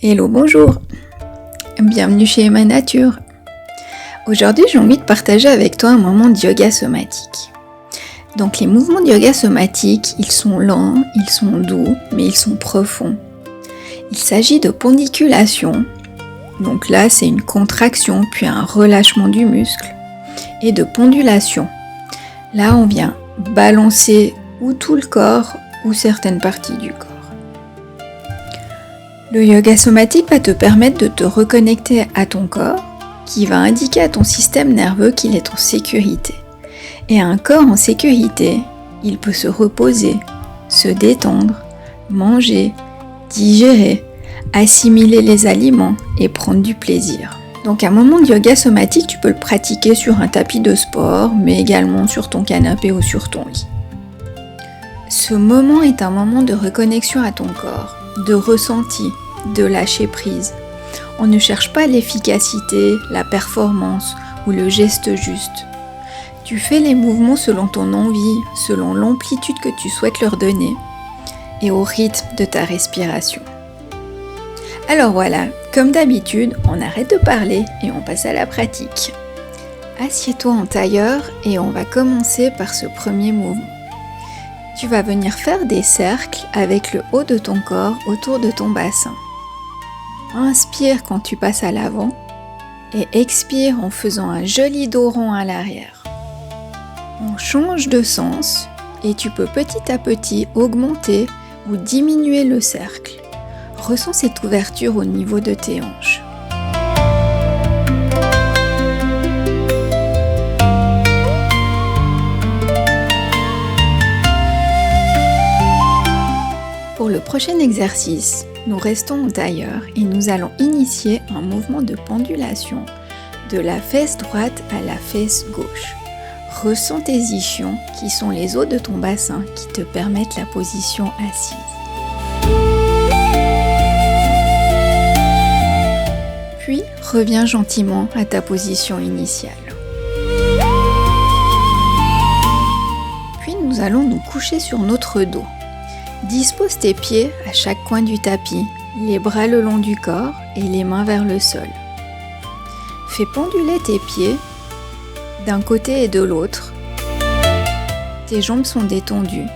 Hello, bonjour. Bienvenue chez Emma Nature. Aujourd'hui, j'ai envie de partager avec toi un moment de yoga somatique. Donc les mouvements de yoga somatique, ils sont lents, ils sont doux, mais ils sont profonds. Il s'agit de pendiculation. Donc là, c'est une contraction puis un relâchement du muscle. Et de pendulation. Là, on vient balancer ou tout le corps ou certaines parties du corps. Le yoga somatique va te permettre de te reconnecter à ton corps, qui va indiquer à ton système nerveux qu'il est en sécurité. Et un corps en sécurité, il peut se reposer, se détendre, manger, digérer, assimiler les aliments et prendre du plaisir. Donc un moment de yoga somatique, tu peux le pratiquer sur un tapis de sport, mais également sur ton canapé ou sur ton lit. Ce moment est un moment de reconnexion à ton corps, de ressenti, de lâcher prise. On ne cherche pas l'efficacité, la performance ou le geste juste. Tu fais les mouvements selon ton envie, selon l'amplitude que tu souhaites leur donner et au rythme de ta respiration. Alors voilà, comme d'habitude, on arrête de parler et on passe à la pratique. Assieds-toi en tailleur et on va commencer par ce premier mouvement. Tu vas venir faire des cercles avec le haut de ton corps autour de ton bassin. Inspire quand tu passes à l'avant et expire en faisant un joli dos rond à l'arrière. On change de sens et tu peux petit à petit augmenter ou diminuer le cercle. Ressens cette ouverture au niveau de tes hanches. Pour le prochain exercice, nous restons en tailleur et nous allons initier un mouvement de pendulation de la fesse droite à la fesse gauche. Ressens tes ischions qui sont les os de ton bassin qui te permettent la position assise. Puis, reviens gentiment à ta position initiale. Puis, nous allons nous coucher sur notre dos. Dispose tes pieds à chaque coin du tapis, les bras le long du corps et les mains vers le sol. Fais penduler tes pieds d'un côté et de l'autre. Tes jambes sont détendues.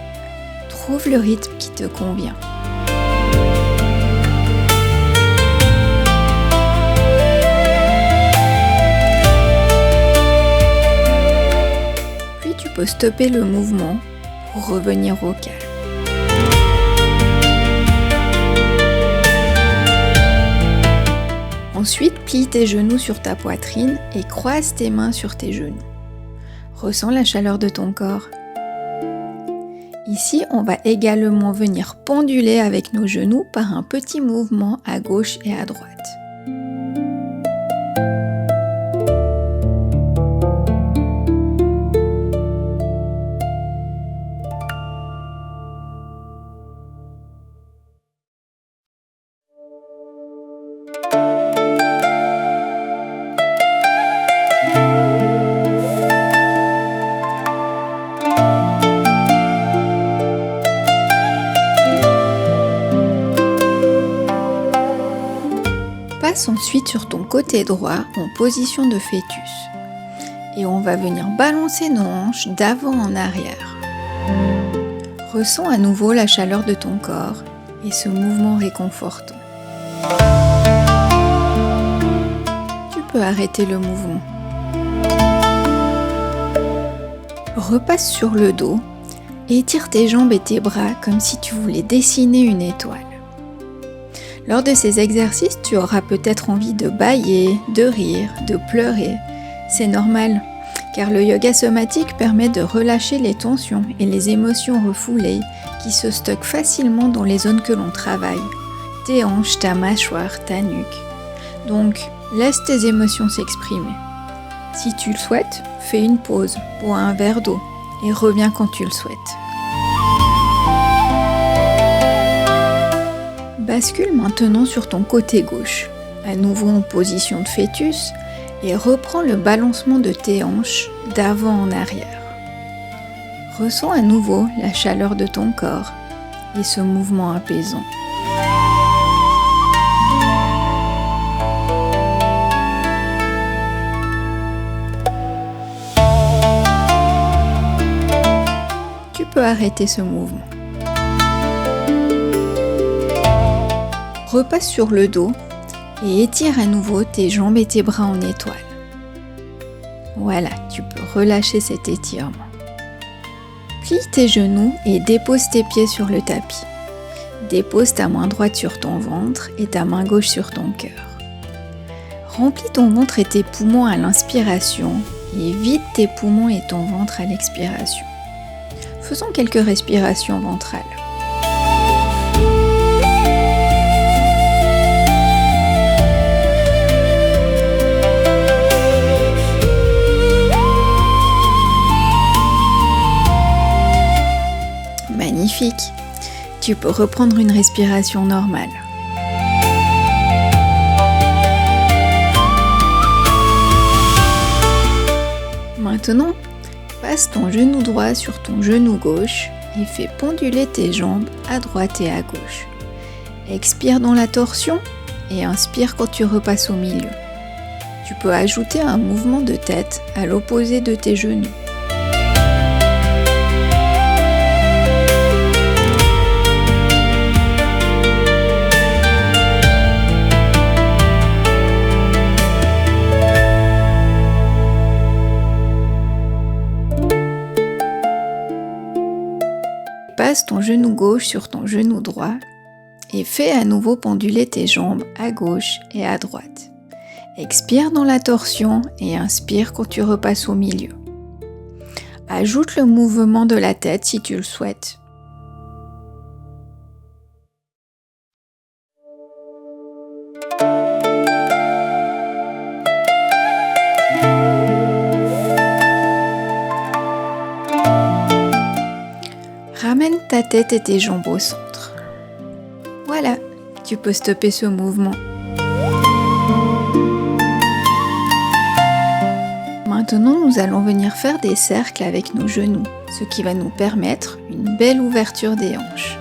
Trouve le rythme qui te convient. Puis tu peux stopper le mouvement pour revenir au calme. Ensuite, plie tes genoux sur ta poitrine et croise tes mains sur tes genoux. Ressens la chaleur de ton corps. Ici, on va également venir penduler avec nos genoux par un petit mouvement à gauche et à droite. Passe ensuite sur ton côté droit en position de fœtus et on va venir balancer nos hanches d'avant en arrière. Ressens à nouveau la chaleur de ton corps et ce mouvement réconfortant. Tu peux arrêter le mouvement. Repasse sur le dos et étire tes jambes et tes bras comme si tu voulais dessiner une étoile. Lors de ces exercices, tu auras peut-être envie de bâiller, de rire, de pleurer. C'est normal, car le yoga somatique permet de relâcher les tensions et les émotions refoulées qui se stockent facilement dans les zones que l'on travaille. Tes hanches, ta mâchoire, ta nuque. Donc, laisse tes émotions s'exprimer. Si tu le souhaites, fais une pause, bois un verre d'eau et reviens quand tu le souhaites. Bascule maintenant sur ton côté gauche, à nouveau en position de fœtus, et reprends le balancement de tes hanches d'avant en arrière. Ressens à nouveau la chaleur de ton corps et ce mouvement apaisant. peux arrêter ce mouvement. Repasse sur le dos et étire à nouveau tes jambes et tes bras en étoile. Voilà, tu peux relâcher cet étirement. Plie tes genoux et dépose tes pieds sur le tapis. Dépose ta main droite sur ton ventre et ta main gauche sur ton cœur. Remplis ton ventre et tes poumons à l'inspiration et vide tes poumons et ton ventre à l'expiration. Faisons quelques respirations ventrales. Magnifique! Tu peux reprendre une respiration normale. Maintenant, passe ton genou droit sur ton genou gauche et fais penduler tes jambes à droite et à gauche. Expire dans la torsion et inspire quand tu repasses au milieu. Tu peux ajouter un mouvement de tête à l'opposé de tes genoux. Passe ton genou gauche sur ton genou droit et fais à nouveau penduler tes jambes à gauche et à droite. Expire dans la torsion et inspire quand tu repasses au milieu. Ajoute le mouvement de la tête si tu le souhaites. Ramène ta tête et tes jambes au centre. Voilà, tu peux stopper ce mouvement. Maintenant, nous allons venir faire des cercles avec nos genoux, ce qui va nous permettre une belle ouverture des hanches.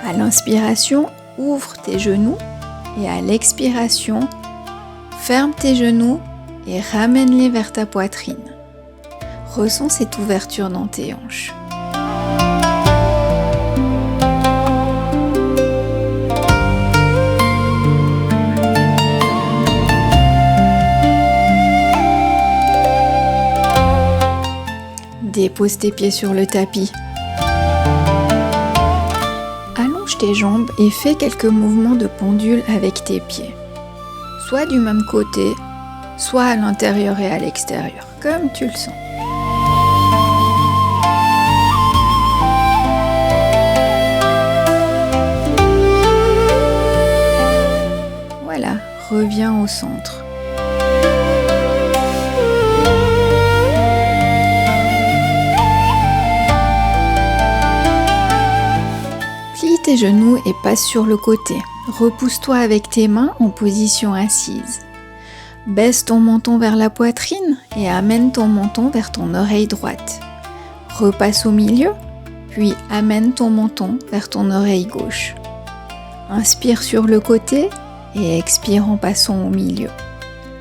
À l'inspiration, ouvre tes genoux et à l'expiration, ferme tes genoux et ramène-les vers ta poitrine. Ressens cette ouverture dans tes hanches. Dépose tes pieds sur le tapis. Allonge tes jambes et fais quelques mouvements de pendule avec tes pieds. Soit du même côté, soit à l'intérieur et à l'extérieur, comme tu le sens. Voilà, reviens au centre. Tes genoux et passe sur le côté. Repousse-toi avec tes mains en position assise. Baisse ton menton vers la poitrine et amène ton menton vers ton oreille droite. Repasse au milieu, puis amène ton menton vers ton oreille gauche. Inspire sur le côté et expire en passant au milieu.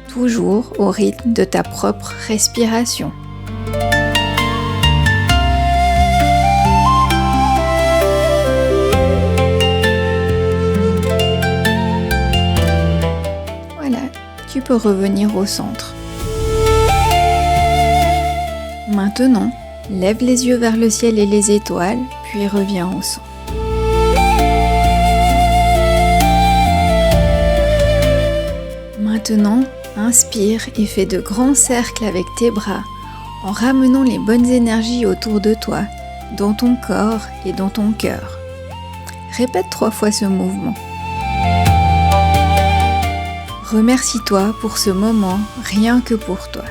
Toujours au rythme de ta propre respiration. Tu peux revenir au centre. Maintenant, lève les yeux vers le ciel et les étoiles, puis reviens au centre. Maintenant, inspire et fais de grands cercles avec tes bras en ramenant les bonnes énergies autour de toi, dans ton corps et dans ton cœur. Répète 3 fois ce mouvement. Remercie-toi pour ce moment, rien que pour toi.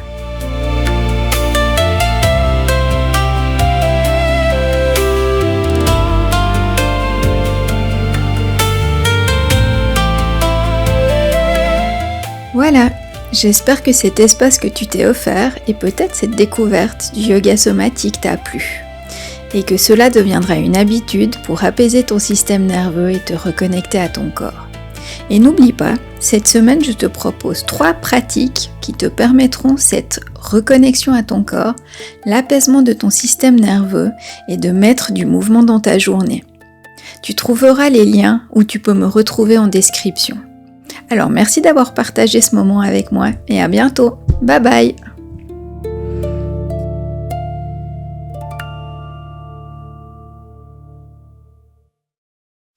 Voilà, j'espère que cet espace que tu t'es offert et peut-être cette découverte du yoga somatique t'a plu et que cela deviendra une habitude pour apaiser ton système nerveux et te reconnecter à ton corps. Et n'oublie pas, cette semaine, je te propose 3 pratiques qui te permettront cette reconnexion à ton corps, l'apaisement de ton système nerveux et de mettre du mouvement dans ta journée. Tu trouveras les liens où tu peux me retrouver en description. Alors merci d'avoir partagé ce moment avec moi et à bientôt. Bye bye!